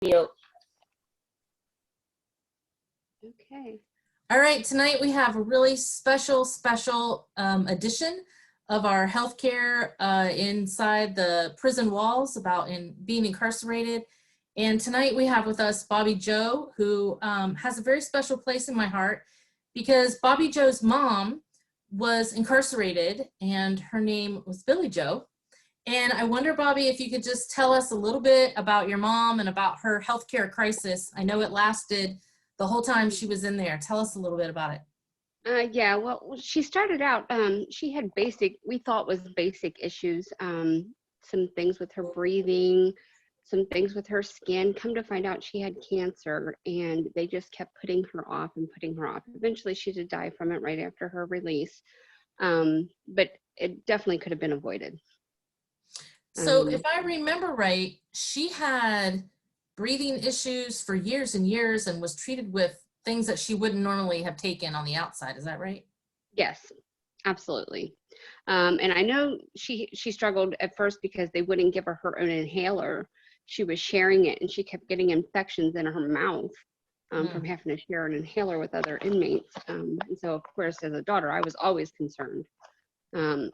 Mute. Okay. All right, tonight we have a really special edition of our healthcare inside the prison walls about being incarcerated. And tonight we have with us Bobby Joe, who has a very special place in my heart because Bobby Joe's mom was incarcerated and her name was Billy Joe. And I wonder, Bobby, if you could just tell us a little bit about your mom and about her healthcare crisis. I know it lasted the whole time she was in there. Tell us a little bit about it. Yeah, well, she started out, she had we thought was basic issues, some things with her breathing, some things with her skin. Come to find out she had cancer, and they just kept putting her off and putting her off. Eventually, she did die from it right after her release, but it definitely could have been avoided. So if I remember right, she had breathing issues for years and years and was treated with things that she wouldn't normally have taken on the outside. Is that right? Yes, absolutely. And I know she struggled at first because they wouldn't give her her own inhaler. She was sharing it and she kept getting infections in her mouth from having to share an inhaler with other inmates. And so, of course, as a daughter, I was always concerned.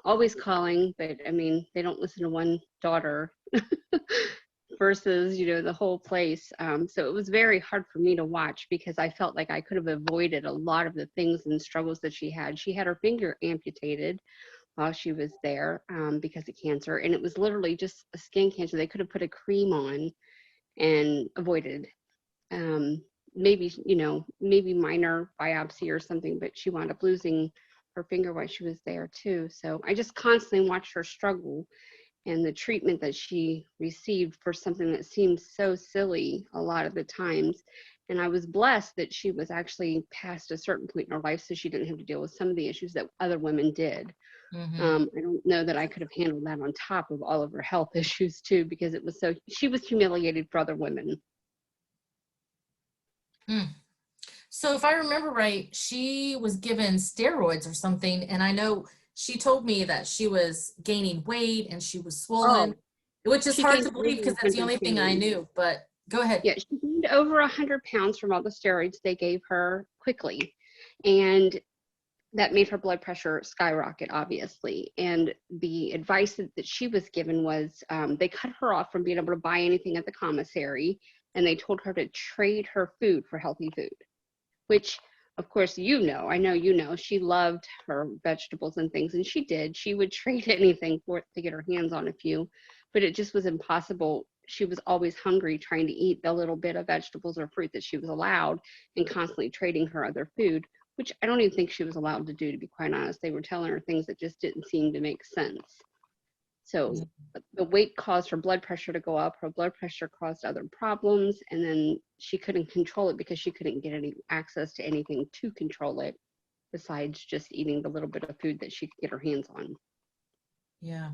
Always calling, but I mean, they don't listen to one daughter versus, the whole place. So it was very hard for me to watch because I felt like I could have avoided a lot of the things and struggles that she had. She had her finger amputated while she was there because of cancer, and it was literally just a skin cancer. They could have put a cream on and avoided maybe minor biopsy or something, but she wound up losing her finger while she was there too. So I just constantly watched her struggle and the treatment that she received for something that seemed so silly a lot of the times. And I was blessed that she was actually past a certain point in her life so she didn't have to deal with some of the issues that other women did. I don't know that I could have handled that on top of all of her health issues too, because she was humiliated for other women. So if I remember right, she was given steroids or something, and I know she told me that she was gaining weight and she was swollen, which is hard to believe because that's the only thing I knew, but go ahead. Yeah, she gained over 100 pounds from all the steroids they gave her quickly, and that made her blood pressure skyrocket, obviously. And the advice that she was given was they cut her off from being able to buy anything at the commissary, and they told her to trade her food for healthy food, which, of course, I know she loved her vegetables and things, and she did. She would trade anything to get her hands on a few, but it just was impossible. She was always hungry, trying to eat the little bit of vegetables or fruit that she was allowed, and constantly trading her other food, which I don't even think she was allowed to do, to be quite honest. They were telling her things that just didn't seem to make sense. So the weight caused her blood pressure to go up. Her blood pressure caused other problems, and then she couldn't control it because she couldn't get any access to anything to control it besides just eating the little bit of food that she could get her hands on. Yeah.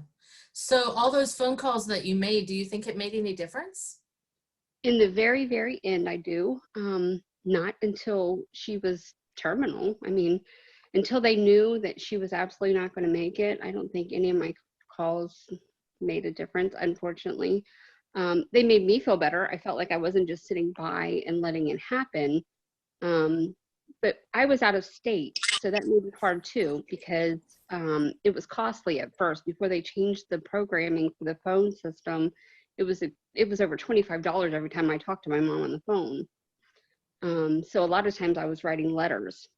So all those phone calls that you made, do you think it made any difference? In the very, very end, I do. Not until she was terminal. I mean, until they knew that she was absolutely not going to make it, I don't think any of my calls made a difference, unfortunately. They made me feel better. I felt like I wasn't just sitting by and letting it happen. But I was out of state, so that made it hard too, because it was costly at first. Before they changed the programming for the phone system, it was over $25 every time I talked to my mom on the phone. So a lot of times I was writing letters.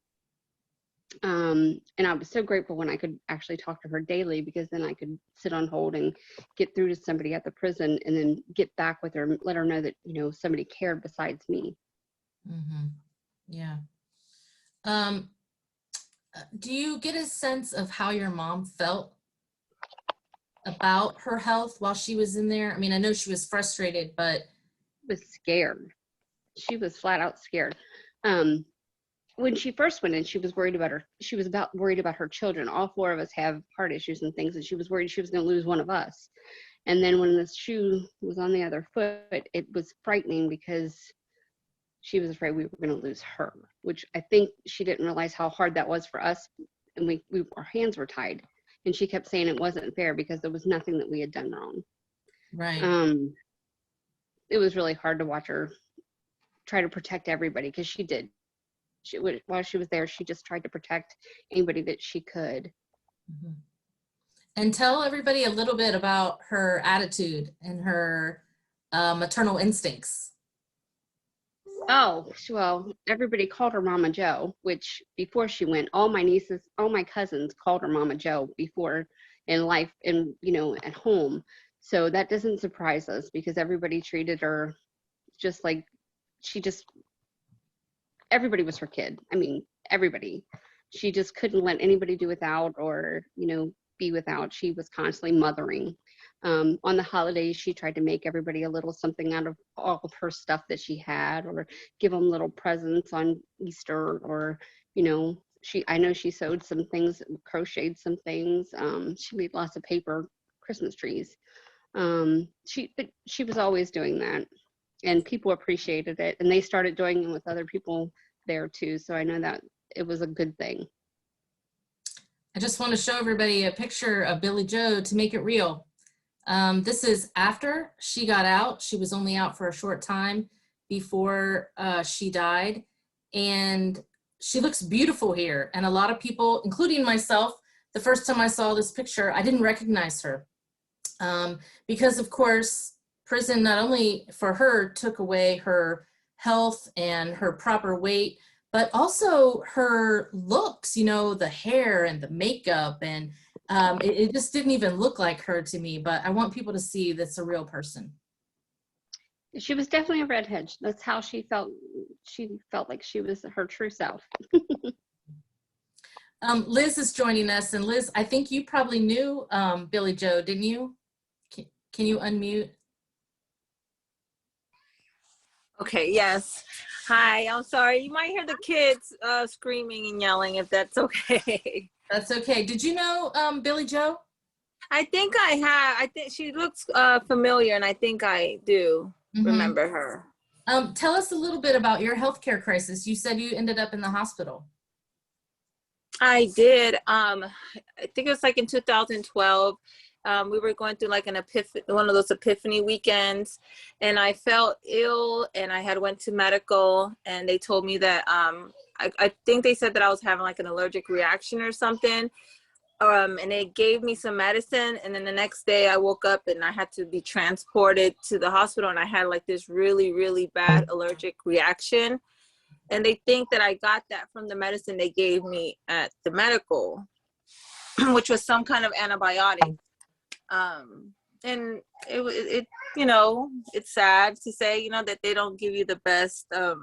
And I was so grateful when I could actually talk to her daily, because then I could sit on hold and get through to somebody at the prison and then get back with her and let her know that, somebody cared besides me. Yeah. Do you get a sense of how your mom felt about her health while she was in there? I mean, I know she was frustrated, but was scared. She was flat out scared. When she first went in, she was worried about her children. All four of us have heart issues and things, and she was worried she was going to lose one of us. And then when the shoe was on the other foot, it was frightening because she was afraid we were going to lose her, which I think she didn't realize how hard that was for us. And our hands were tied, and she kept saying it wasn't fair because there was nothing that we had done wrong. Right. it was really hard to watch her try to protect everybody, because she did. While she was there, she just tried to protect anybody that she could. Mhm. And tell everybody a little bit about her attitude and her maternal instincts. Oh, well, everybody called her Mama Joe, which before she went, all my nieces, all my cousins called her Mama Joe before in life and, at home. So that doesn't surprise us, because everybody treated her just like she just, everybody was her kid. I mean, everybody. She just couldn't let anybody do without, or, be without. She was constantly mothering. On the holidays, she tried to make everybody a little something out of all of her stuff that she had, or give them little presents on Easter, or, I know she sewed some things, crocheted some things. She made lots of paper Christmas trees. But she was always doing that, and people appreciated it, and they started doing it with other people there too. So I know that it was a good thing. I just want to show everybody a picture of Billy Joe to make it real. This is after she got out. She was only out for a short time before she died. And she looks beautiful here. And a lot of people, including myself, the first time I saw this picture, I didn't recognize her. Because of course, prison not only for her took away her health and her proper weight, but also her looks, the hair and the makeup, and it just didn't even look like her to me. But I want people to see that's a real person. She was definitely a redhead. That's how she felt. She felt like she was her true self. Liz is joining us, and Liz, I think you probably knew Billy Joe, didn't you? Can you unmute? Okay, yes. Hi, I'm sorry. You might hear the kids screaming and yelling, if that's okay. That's okay. Did you know Billy Joe? I think I have. I think she looks familiar, and I think I do remember her. Tell us a little bit about your healthcare crisis. You said you ended up in the hospital. I did. I think it was like in 2012. We were going through like one of those epiphany weekends, and I felt ill, and I had went to medical, and they told me that I think they said that I was having like an allergic reaction or something. And they gave me some medicine, and then the next day I woke up and I had to be transported to the hospital, and I had like this really, really bad allergic reaction. And they think that I got that from the medicine they gave me at the medical, which was some kind of antibiotic. And it it's sad to say, that they don't give you the best, the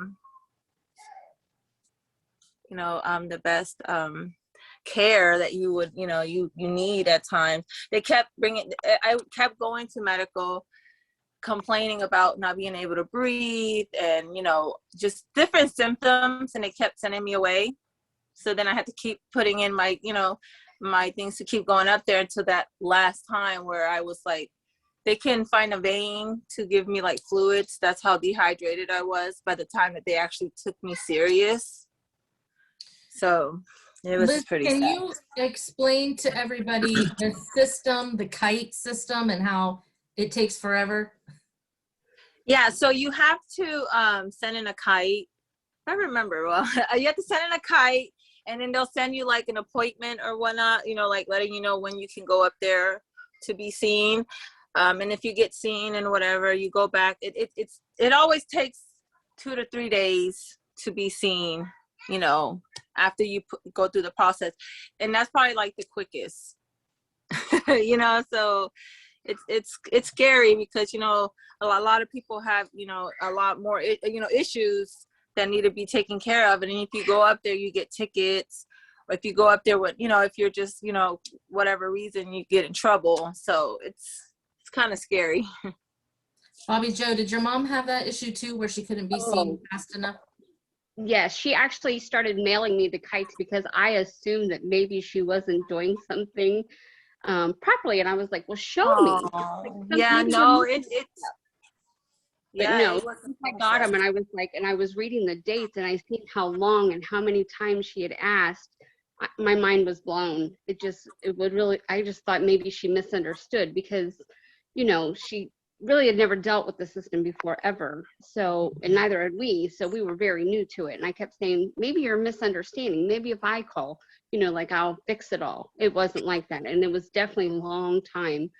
best care that you would, you need at times. I kept going to medical, complaining about not being able to breathe and, just different symptoms, and they kept sending me away. So then I had to keep putting in my, my things to keep going up there until that last time where I was like, they couldn't find a vein to give me like fluids. That's how dehydrated I was by the time that they actually took me serious. So it was Liz, pretty can sad. you explain to everybody the system, the kite system, and how it takes forever? Yeah, so you have to send in a kite. I remember well. You have to send in a kite, and then they'll send you like an appointment or whatnot, like letting you know when you can go up there to be seen. And if you get seen and whatever, you go back. It always takes 2 to 3 days to be seen, after you go through the process, and that's probably like the quickest. So it's scary because a lot of people have a lot more issues that need to be taken care of, and if you go up there you get tickets, or if you go up there with if you're just whatever reason you get in trouble. So it's kind of scary. Bobby Joe, did your mom have that issue too, where she couldn't be seen fast enough? Yes, she actually started mailing me the kites because I assumed that maybe she wasn't doing something properly, and I was like, well, show me. Like, Yeah, no, it's but yeah, no, it wasn't I got them, and I was like, and I was reading the dates, and I seen how long and how many times she had asked. My mind was blown. It would really, I just thought maybe she misunderstood, because she really had never dealt with the system before ever. So, and neither had we. So we were very new to it. And I kept saying, maybe you're misunderstanding. Maybe if I call, like I'll fix it all. It wasn't like that. And it was definitely a long time.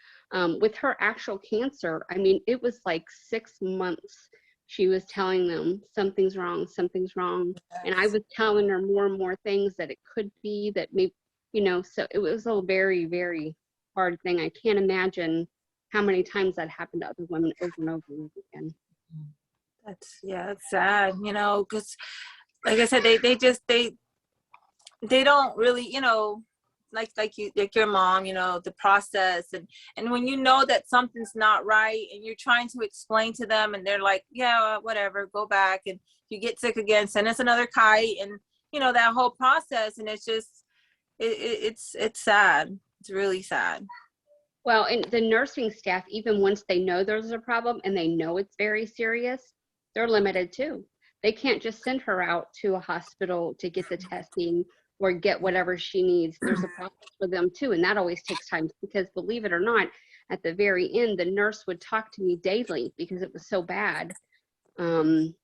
With her actual cancer, I mean, it was like 6 months. She was telling them something's wrong, something's wrong. And I was telling her more and more things that it could be that maybe, so it was a very, very hard thing. I can't imagine how many times that happened to other women over and over and over again. It's sad, because like I said, they don't really, like your mom, the process, and when you know that something's not right and you're trying to explain to them and they're like, yeah, whatever, go back, and you get sick again, send us another kite, and that whole process, and it's just it's sad. It's really sad. Well, and the nursing staff, even once they know there's a problem and they know it's very serious, they're limited too. They can't just send her out to a hospital to get the testing or get whatever she needs. There's a process for them too, and that always takes time, because believe it or not, at the very end, the nurse would talk to me daily because it was so bad. And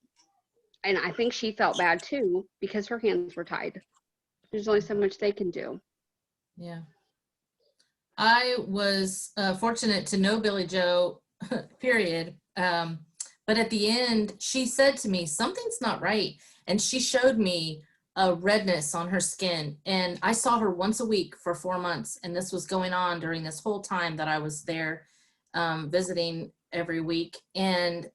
I think she felt bad too because her hands were tied. There's only so much they can do. Yeah. I was fortunate to know Billy Joe, period. But at the end, she said to me, something's not right. And she showed me a redness on her skin. And I saw her once a week for 4 months. And this was going on during this whole time that I was there visiting every week. And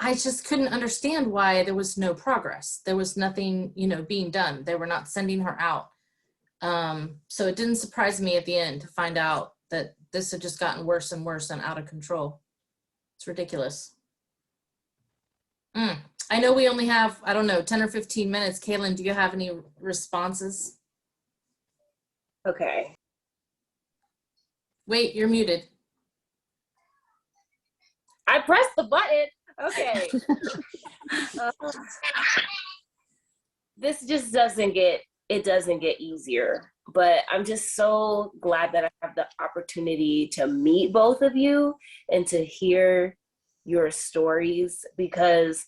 I just couldn't understand why there was no progress. There was nothing, being done. They were not sending her out. So it didn't surprise me at the end to find out that this had just gotten worse and worse and out of control. It's ridiculous. I know we only have, 10 or 15 minutes. Kaylin, do you have any responses? Okay. Wait, you're muted. I pressed the button. Okay. This just doesn't get easier, but I'm just so glad that I have the opportunity to meet both of you and to hear your stories, because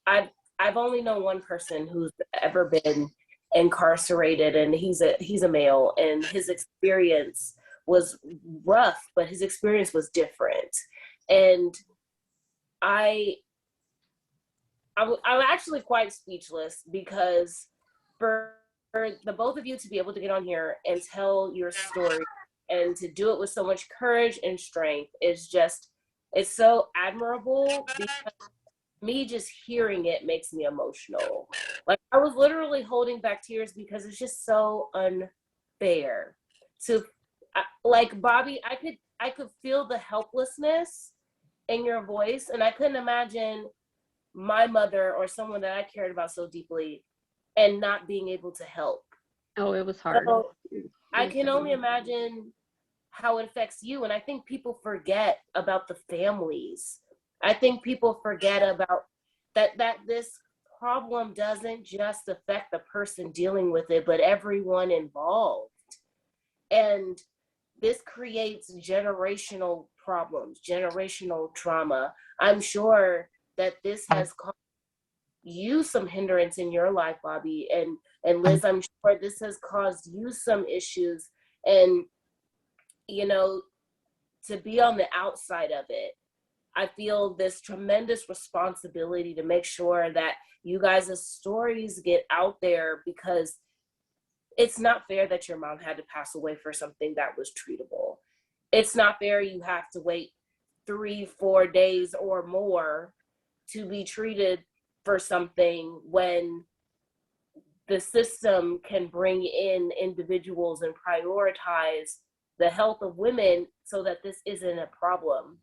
I've only known one person who's ever been incarcerated, and he's a male, and his experience was rough, but his experience was different. And I'm actually quite speechless, because for the both of you to be able to get on here and tell your story and to do it with so much courage and strength is just, it's so admirable, because me just hearing it makes me emotional. Like, I was literally holding back tears because it's just so unfair to, like, Bobby, I could feel the helplessness in your voice, and I couldn't imagine my mother or someone that I cared about so deeply and not being able to help. Oh, it was hard. So I can only imagine how it affects you. And I think people forget about the families. I think people forget about that this problem doesn't just affect the person dealing with it, but everyone involved. And this creates generational problems, generational trauma. I'm sure that this has caused you some hindrance in your life, Bobby, and Liz, I'm sure this has caused you some issues. And to be on the outside of it, I feel this tremendous responsibility to make sure that you guys' stories get out there, because it's not fair that your mom had to pass away for something that was treatable. It's not fair you have to wait 3-4 days or more to be treated for something when the system can bring in individuals and prioritize the health of women so that this isn't a problem.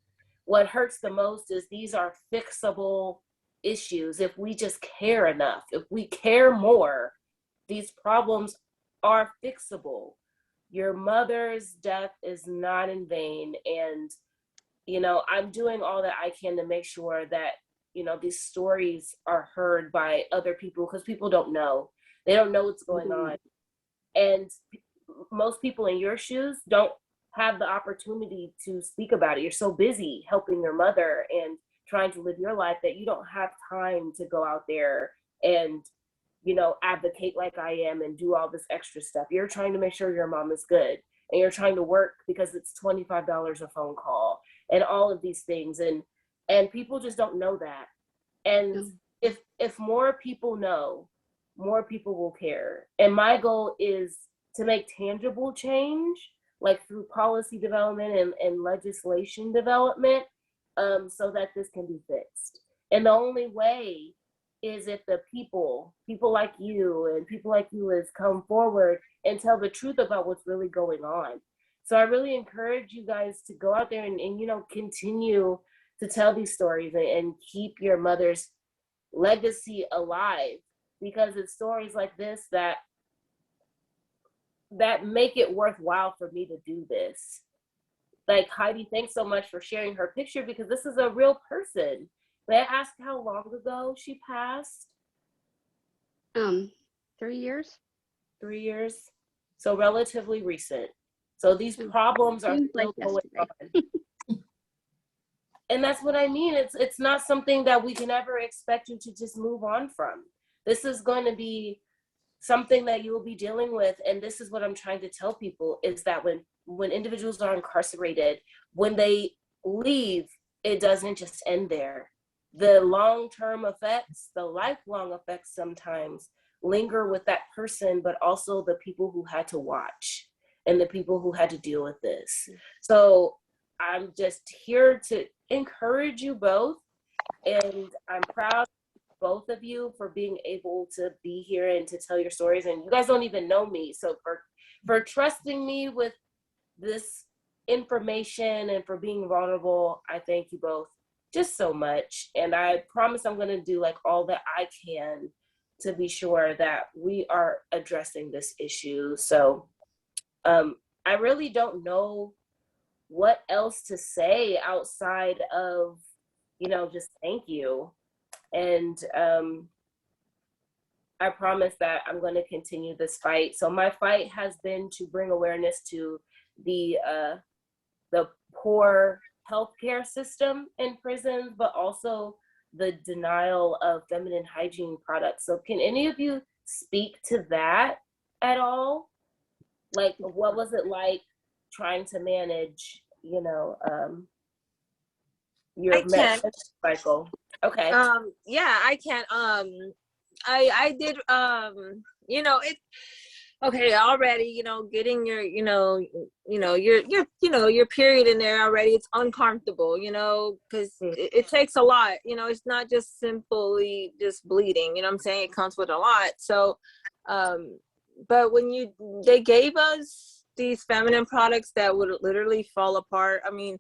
What hurts the most is these are fixable issues. If we just care enough, if we care more, these problems are fixable. Your mother's death is not in vain. And, I'm doing all that I can to make sure that, these stories are heard by other people, because people don't know. They don't know what's going on. And most people in your shoes don't have the opportunity to speak about it. You're so busy helping your mother and trying to live your life that you don't have time to go out there and, you know, advocate like I am and do all this extra stuff. You're trying to make sure your mom is good, and you're trying to work because it's $25 a phone call and all of these things. And people just don't know that. And if more people know, more people will care. And my goal is to make tangible change, like through policy development and legislation development, so that this can be fixed. And the only way is if the people like you and people like you is come forward and tell the truth about what's really going on. So I really encourage you guys to go out there and you know, continue to tell these stories and keep your mother's legacy alive, because it's stories like this that make it worthwhile for me to do this. Like, Heidi, thanks so much for sharing her picture, because this is a real person. May I ask how long ago she passed? 3 years. 3 years. So relatively recent. So these problems are Seems like still going yesterday. on. And that's what I mean. It's not something that we can ever expect you to just move on from. This is going to be something that you will be dealing with. And this is what I'm trying to tell people, is that when individuals are incarcerated, when they leave, it doesn't just end there. The long-term effects, the lifelong effects sometimes linger with that person, but also the people who had to watch and the people who had to deal with this. So I'm just here to encourage you both, and I'm proud of both of you for being able to be here and to tell your stories. And you guys don't even know me, so for trusting me with this information and for being vulnerable, I thank you both just so much. And I promise I'm going to do like all that I can to be sure that we are addressing this issue. So I really don't know what else to say outside of, you know, just thank you. And I promise that I'm going to continue this fight. So my fight has been to bring awareness to the poor healthcare system in prisons, but also the denial of feminine hygiene products. So can any of you speak to that at all? Like, what was it like trying to manage, you know, your menstrual cycle? Okay. Yeah, I can. I did. You know, it. Okay, already, you know, getting your, your period in there already, it's uncomfortable, you know, because it takes a lot, you know, it's not just simply just bleeding, you know what I'm saying? It comes with a lot. So, but when they gave us these feminine products that would literally fall apart. I mean,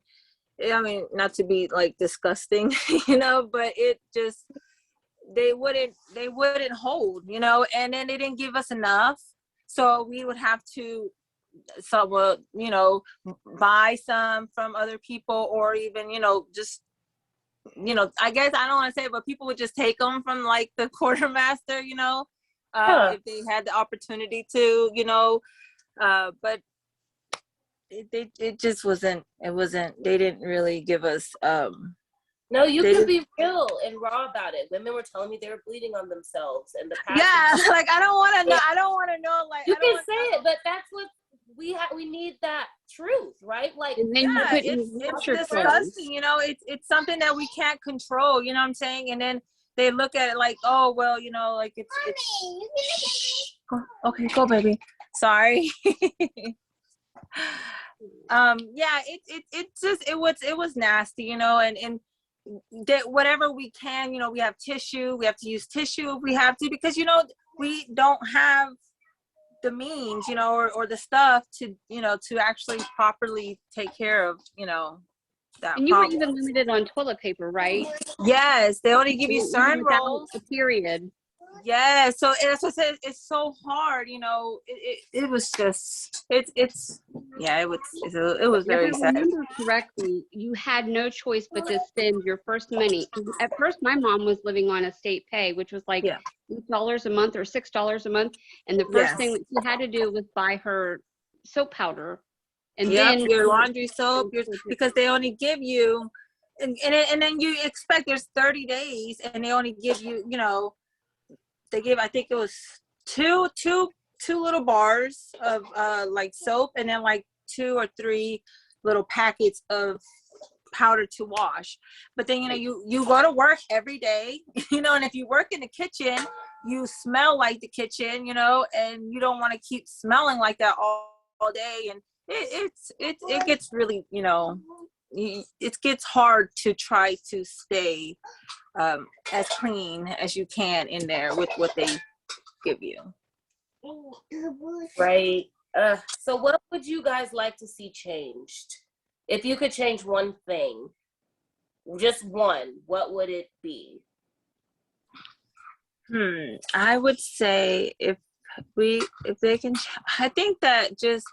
not to be like disgusting, you know, but it just, they wouldn't hold, you know, and then they didn't give us enough. So we would have to, you know, buy some from other people, or even, you know, just, you know, I guess I don't want to say it, but people would just take them from like the quartermaster, you know, if they had the opportunity to, you know, but it just wasn't, they didn't really give us, no, you can be real and raw about it. Women were telling me they were bleeding on themselves, and the like I don't want to know. Like, you can say it, but that's what we need, that truth, right? Like, and then it's disgusting. You know, it's something that we can't control. You know what I'm saying? And then they look at it like, oh well, you know, like it's okay, go baby. Sorry. Yeah, it was nasty, you know, and that whatever we can, you know, we have tissue, we have to use tissue if we have to, because, you know, we don't have the means, you know, or the stuff to, you know, to actually properly take care of, you know, that and you problem. were even limited on toilet paper, right? Yes, they only give you certain rolls. A period. Yeah, so as I said, it's so hard, you know. It was just it was very If I sad. remember correctly, you had no choice but to spend your first money. At first, my mom was living on a state pay, which was like $8 a month or $6 a month, and the first thing that she had to do was buy her soap powder And Yep, then your laundry soap, because they only give you, and then you expect there's 30 days, and they only give you, they give, I think it was two little bars of like soap, and then like 2 or 3 little packets of powder to wash. But then you go to work every day, and if you work in the kitchen, you smell like the kitchen, and you don't want to keep smelling like that all day, and it gets really, it gets hard to try to stay as clean as you can in there with what they give you. Right. So what would you guys like to see changed? If you could change one thing, just one, what would it be? I would say if they can, I think that just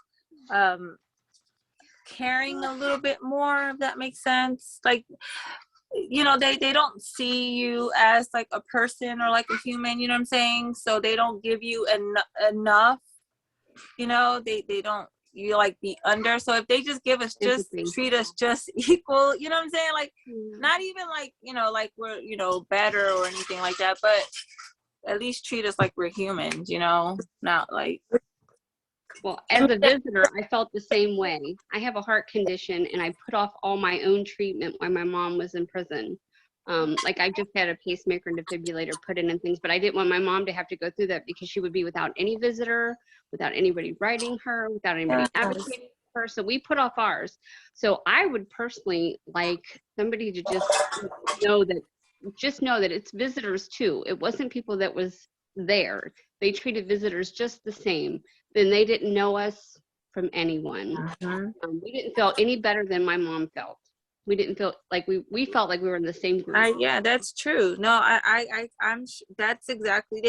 caring a little bit more, if that makes sense. Like, they don't see you as like a person or like a human, you know what I'm saying? So they don't give you enough, they don't, you like be under. So if they just give us, just treat us just equal, you know what I'm saying? Like, not even like, like we're, better or anything like that, but at least treat us like we're humans, not like. Well, as a visitor, I felt the same way. I have a heart condition, and I put off all my own treatment while my mom was in prison. Like, I just had a pacemaker and defibrillator put in and things, but I didn't want my mom to have to go through that because she would be without any visitor, without anybody writing her, without anybody advocating for her. So we put off ours. So I would personally like somebody to just know that it's visitors too. It wasn't people that was there. They treated visitors just the same. Then they didn't know us from anyone. We didn't feel any better than my mom felt. We didn't feel like we felt like we were in the same group. Yeah, that's true. No, I'm that's exactly.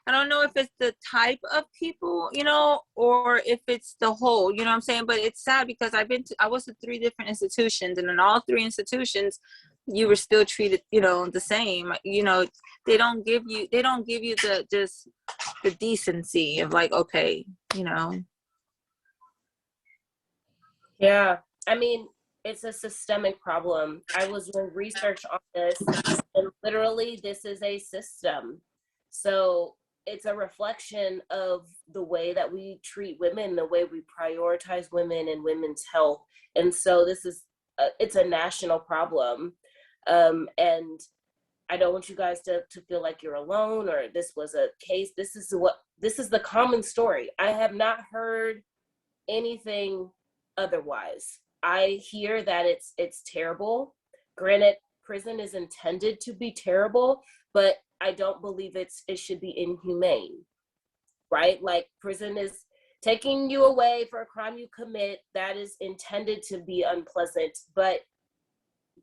I don't know if it's the type of people, or if it's the whole, you know what I'm saying? But it's sad because I was at 3 different institutions, and in all 3 institutions, you were still treated, the same. They don't give you the decency of like, okay, Yeah, I mean, it's a systemic problem. I was doing research on this, and literally this is a system. So it's a reflection of the way that we treat women, the way we prioritize women and women's health. And so this is, it's a national problem. And I don't want you guys to feel like you're alone or this was a case. This is the common story. I have not heard anything otherwise. I hear that it's terrible. Granted, prison is intended to be terrible, but I don't believe it should be inhumane, right? Like, prison is taking you away for a crime you commit that is intended to be unpleasant, but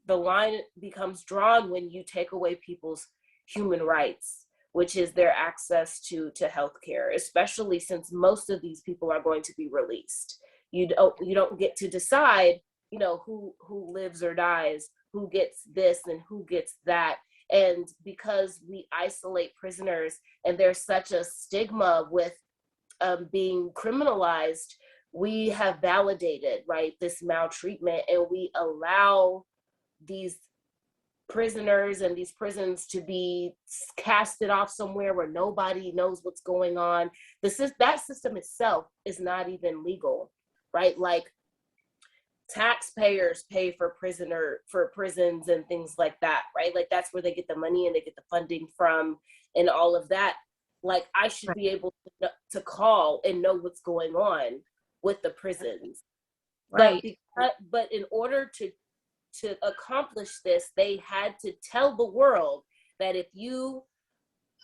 the line becomes drawn when you take away people's human rights, which is their access to healthcare, especially since most of these people are going to be released. You don't get to decide, who lives or dies, who gets this and who gets that. And because we isolate prisoners and there's such a stigma with being criminalized, we have validated, right, this maltreatment, and we allow these prisoners and these prisons to be casted off somewhere where nobody knows what's going on. That system itself is not even legal, right? Like, taxpayers pay for prisons and things like that, right? Like, that's where they get the money and they get the funding from and all of that. Like, I should be able to call and know what's going on with the prisons. right. But in order to accomplish this, they had to tell the world that if you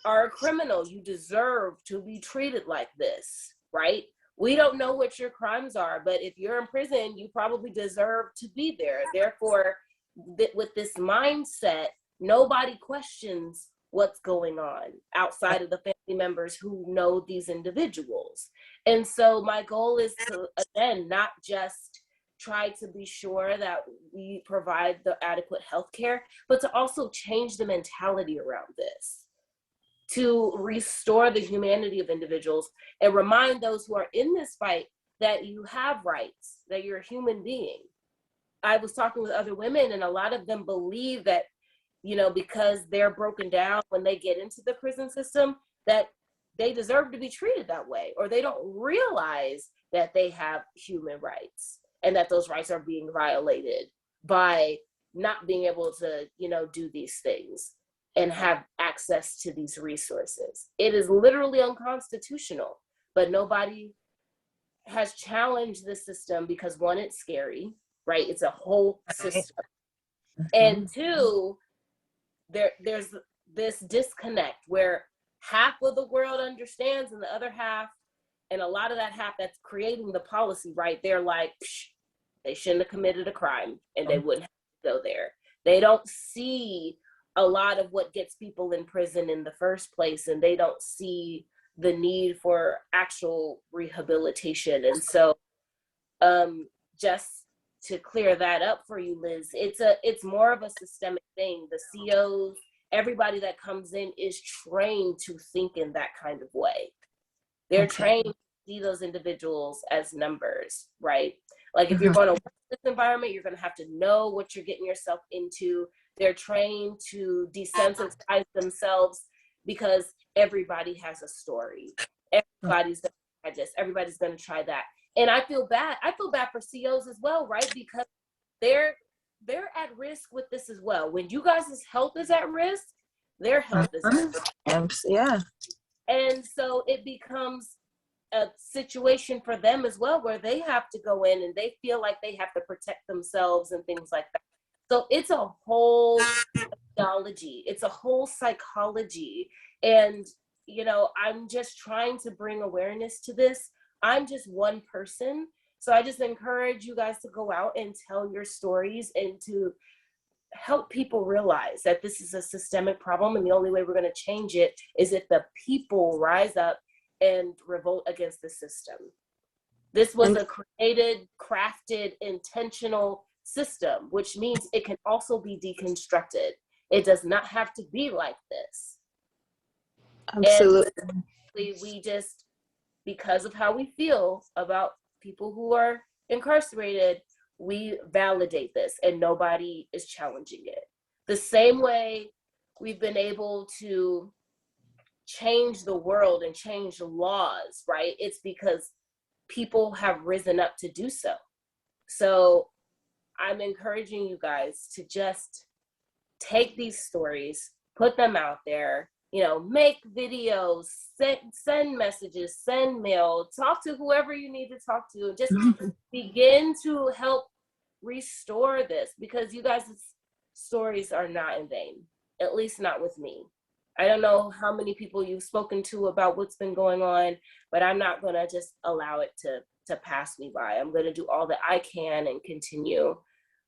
are a criminal, you deserve to be treated like this, right? We don't know what your crimes are, but if you're in prison, you probably deserve to be there. Therefore, with this mindset, nobody questions what's going on outside of the family members who know these individuals. And so my goal is to, again, not just try to be sure that we provide the adequate health care, but to also change the mentality around this, to restore the humanity of individuals and remind those who are in this fight that you have rights, that you're a human being. I was talking with other women, and a lot of them believe that, you know, because they're broken down when they get into the prison system, that they deserve to be treated that way, or they don't realize that they have human rights and that those rights are being violated by not being able to, you know, do these things and have access to these resources. It is literally unconstitutional, but nobody has challenged the system because, one, it's scary, right? It's a whole system. And two, there's this disconnect where half of the world understands and the other half, and a lot of that half that's creating the policy, right, they're like, they shouldn't have committed a crime and they wouldn't have to go there. They don't see a lot of what gets people in prison in the first place, and they don't see the need for actual rehabilitation. And so just to clear that up for you, Liz, it's more of a systemic thing. The COs, everybody that comes in is trained to think in that kind of way. They're trained to see those individuals as numbers, right? Like if you're going to work in this environment, you're going to have to know what you're getting yourself into. They're trained to desensitize themselves because everybody has a story. Everybody's going to try this. Everybody's going to try that. And I feel bad. I feel bad for COs as well, right? Because they're at risk with this as well. When you guys' health is at risk, their health is at risk. Yeah. And so it becomes a situation for them as well, where they have to go in and they feel like they have to protect themselves and things like that. So it's a whole ideology. It's a whole psychology. And, you know, I'm just trying to bring awareness to this. I'm just one person. So I just encourage you guys to go out and tell your stories and to help people realize that this is a systemic problem. And the only way we're going to change it is if the people rise up and revolt against the system. This was a created, crafted, intentional system, which means it can also be deconstructed. It does not have to be like this. Absolutely. And we just, because of how we feel about people who are incarcerated, we validate this and nobody is challenging it. The same way we've been able to change the world and change laws, right? It's because people have risen up to do so. So I'm encouraging you guys to just take these stories, put them out there, you know, make videos, send messages, send mail, talk to whoever you need to talk to, and just begin to help restore this, because you guys' stories are not in vain, at least not with me. I don't know how many people you've spoken to about what's been going on, but I'm not gonna just allow it to pass me by. I'm gonna do all that I can and continue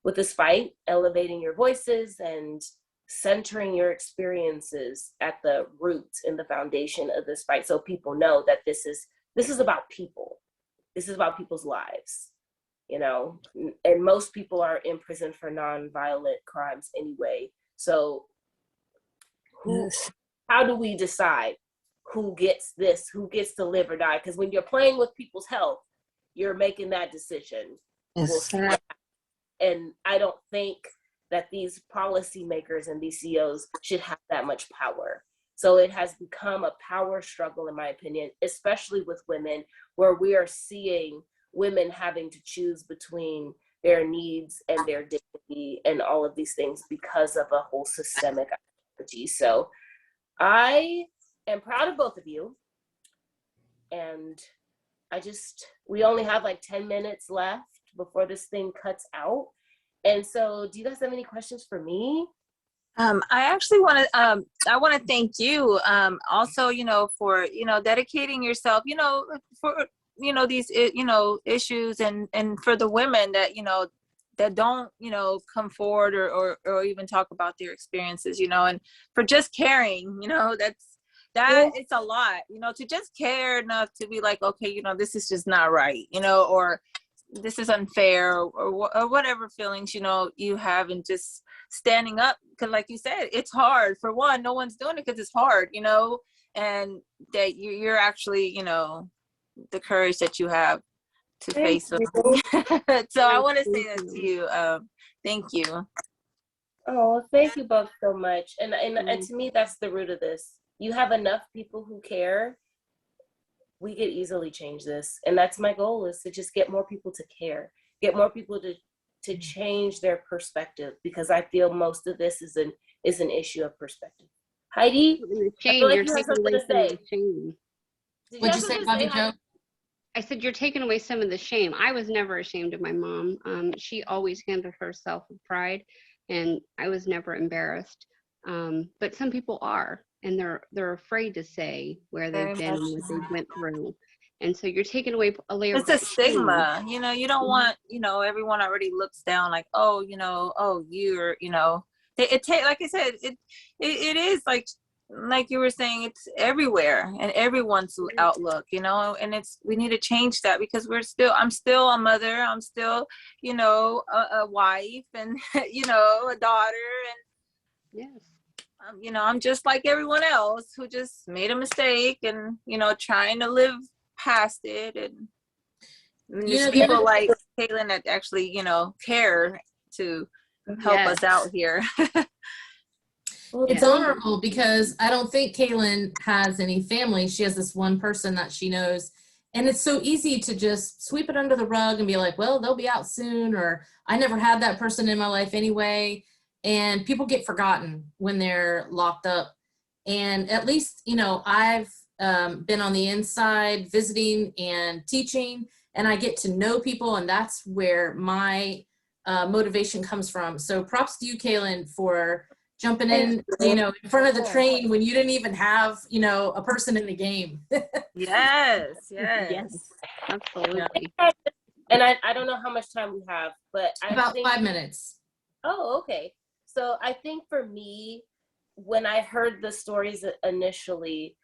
with this fight, elevating your voices and centering your experiences at the root and the foundation of this fight, so people know that this is about people. This is about people's lives, you know, and most people are in prison for non-violent crimes anyway. So how do we decide who gets this, who gets to live or die? Because when you're playing with people's health, you're making that decision. Yes. And I don't think that these policymakers and these CEOs should have that much power. So it has become a power struggle, in my opinion, especially with women, where we are seeing women having to choose between their needs and their dignity and all of these things because of a whole systemic ideology. So I am proud of both of you. And we only have like 10 minutes left before this thing cuts out. And so do you guys have any questions for me? I actually want to, I want to thank you, also, you know, for, you know, dedicating yourself, you know, for, you know, these, you know, issues and for the women that, you know, that don't, you know, come forward or even talk about their experiences, you know, and for just caring, you know, it's a lot, you know, to just care enough to be like, okay, you know, this is just not right, you know, or this is unfair or whatever feelings, you know, you have, and just standing up. Because like you said, it's hard. For one, no one's doing it because it's hard, you know, and that you're actually, you know, the courage that you have to Thank face them. you. So I want to say that to you. Thank you. Oh, thank you both so much. And to me, that's the root of this. You have enough people who care. We could easily change this. And that's my goal, is to just get more people to care, get more people to change their perspective, because I feel most of this is an issue of perspective. Heidi, The I feel shame, like you're you have taking something away to some of say. the shame. Did you What'd have you say, something to Bobby say, Joe? Heidi? I said, you're taking away some of the shame. I was never ashamed of my mom. She always handled herself with pride, and I was never embarrassed. But some people are, and they're afraid to say where Very they've been much and what so. they've went through. And so you're taking away a layer It's of a that shame. stigma, you know. You don't want, you know, everyone already looks down, like, oh, you know, oh, you're, you know, it take, like I said, it is like you were saying, it's everywhere and everyone's outlook, you know. And we need to change that, because I'm still a mother, I'm still, you know, a wife, and you know, a daughter, and Yes. you know, I'm just like everyone else who just made a mistake, and you know, trying to live past it. And You there's know, the other, people like Caitlin that actually, you know, care to help Yes. us out here. Well, it's thank honorable, because I don't think Kaylin has any family. She has this one person that she knows. And it's so easy to just sweep it under the rug and be like, well, they'll be out soon, or I never had that person in my life anyway. And people get forgotten when they're locked up. And at least, you know, I've been on the inside visiting and teaching, and I get to know people, and that's where my motivation comes from. So props to you, Kaylin, for jumping in, you know, in front of the train when you didn't even have, you know, a person in the game. Yes, Yes. yes. Absolutely. you. And I don't know how much time we have, but I About think 5 minutes. Oh, okay. So I think for me, when I heard the stories initially,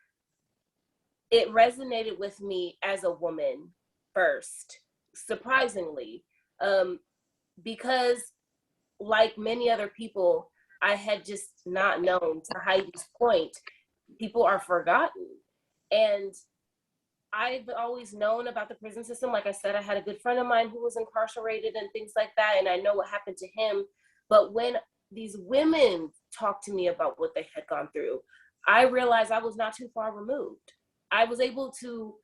it resonated with me as a woman first, surprisingly, because like many other people, I had just not known, to Heidi's point, people are forgotten. And I've always known about the prison system. Like I said, I had a good friend of mine who was incarcerated and things like that, and I know what happened to him. But when these women talked to me about what they had gone through, I realized I was not too far removed. I was able to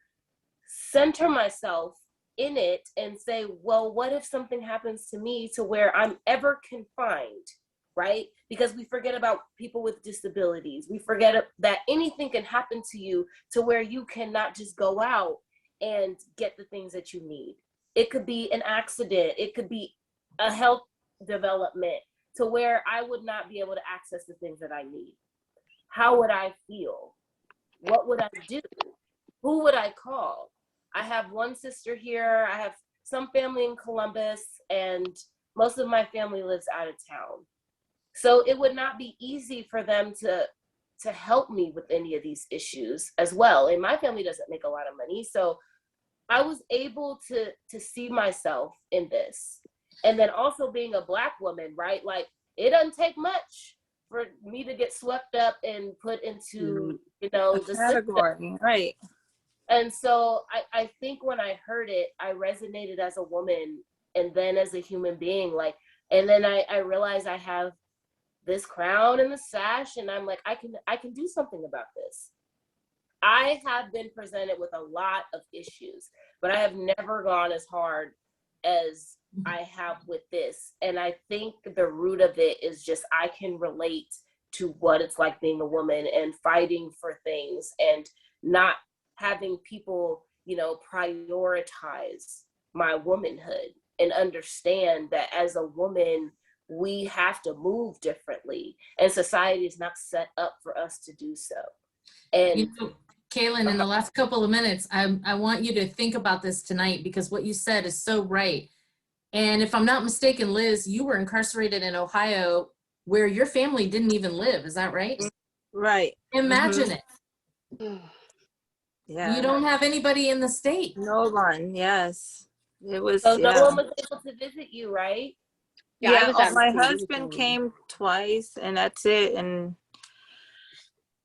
center myself in it and say, well, what if something happens to me to where I'm ever confined, right? Because we forget about people with disabilities. We forget that anything can happen to you to where you cannot just go out and get the things that you need. It could be an accident. It could be a health development to where I would not be able to access the things that I need. How would I feel? What would I do? Who would I call? I have one sister here. I have some family in Columbus, and most of my family lives out of town. So it would not be easy for them to help me with any of these issues as well. And my family doesn't make a lot of money. So I was able to see myself in this. And then also being a Black woman, right? Like, it doesn't take much for me to get swept up and put into, you know, the Category, right. And so I think when I heard it, I resonated as a woman, and then as a human being, like, and then I realized I have this crown and the sash, and I'm like, I can do something about this. I have been presented with a lot of issues, but I have never gone as hard as I have with this. And I think the root of it is just, I can relate to what it's like being a woman and fighting for things and not having people, you know, prioritize my womanhood and understand that as a woman, we have to move differently, and society is not set up for us to do so. And You know, Kaylin, in the last couple of minutes, I want you to think about this tonight, because what you said is so right. And if I'm not mistaken, Liz, you were incarcerated in Ohio where your family didn't even live. Is that right? Right. Imagine it. Yeah. You don't have anybody in the state. No one. Yes. It was, so no yeah. one was able to visit you, right? Yeah, I was out My in San husband Diego. came twice, and that's it. And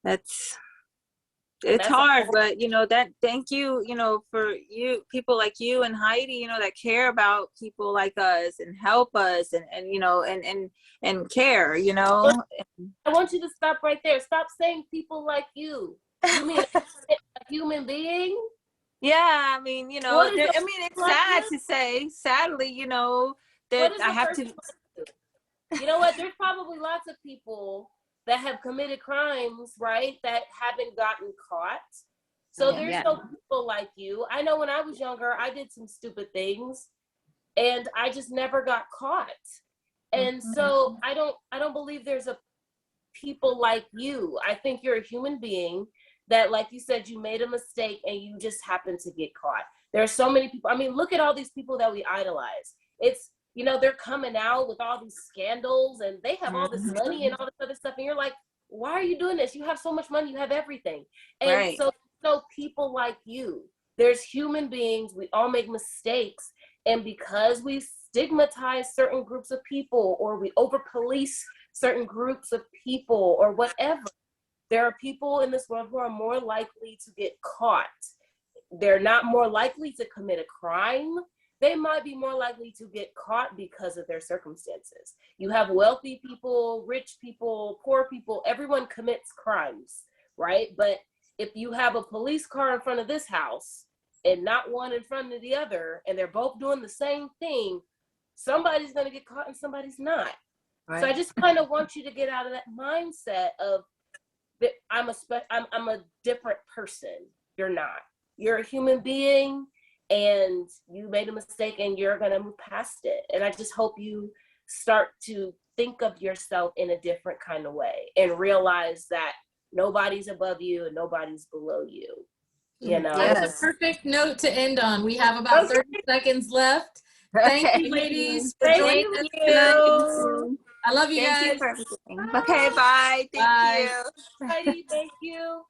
that's, It's hard, but you know that. Thank you, you know, for you people like you and Heidi, you know, that care about people like us and help us and you know and care, you know. I want you to stop right there. Stop saying people like you. You mean a human being? Yeah, I mean, you know, What is I mean, it's sad to say, sadly, you know, that I have to. You know what? There's probably lots of people that have committed crimes, right, that haven't gotten caught. So there's no people like you. I know when I was younger, I did some stupid things and I just never got caught. And so I don't believe there's a people like you. I think you're a human being that, like you said, you made a mistake and you just happened to get caught. There are so many people. I mean, look at all these people that we idolize. It's, you know, they're coming out with all these scandals and they have all this money and all this other stuff. And you're like, why are you doing this? You have so much money, you have everything. And so people like you, there's human beings, we all make mistakes. And because we stigmatize certain groups of people or we over police certain groups of people or whatever, there are people in this world who are more likely to get caught. They're not more likely to commit a crime. They might be more likely to get caught because of their circumstances. You have wealthy people, rich people, poor people, everyone commits crimes, right? But if you have a police car in front of this house and not one in front of the other, and they're both doing the same thing, somebody's gonna get caught and somebody's not. Right. So I just kind of want you to get out of that mindset of that I'm a different person. You're not. You're a human being and you made a mistake and you're gonna move past it. And I just hope you start to think of yourself in a different kind of way and realize that nobody's above you and nobody's below you. You know, that's a perfect note to end on. We have about 30 seconds left. Thank you, ladies, for joining us tonight. I love you guys. Thank you for everything. Okay, bye. Thank you. Heidi, thank you.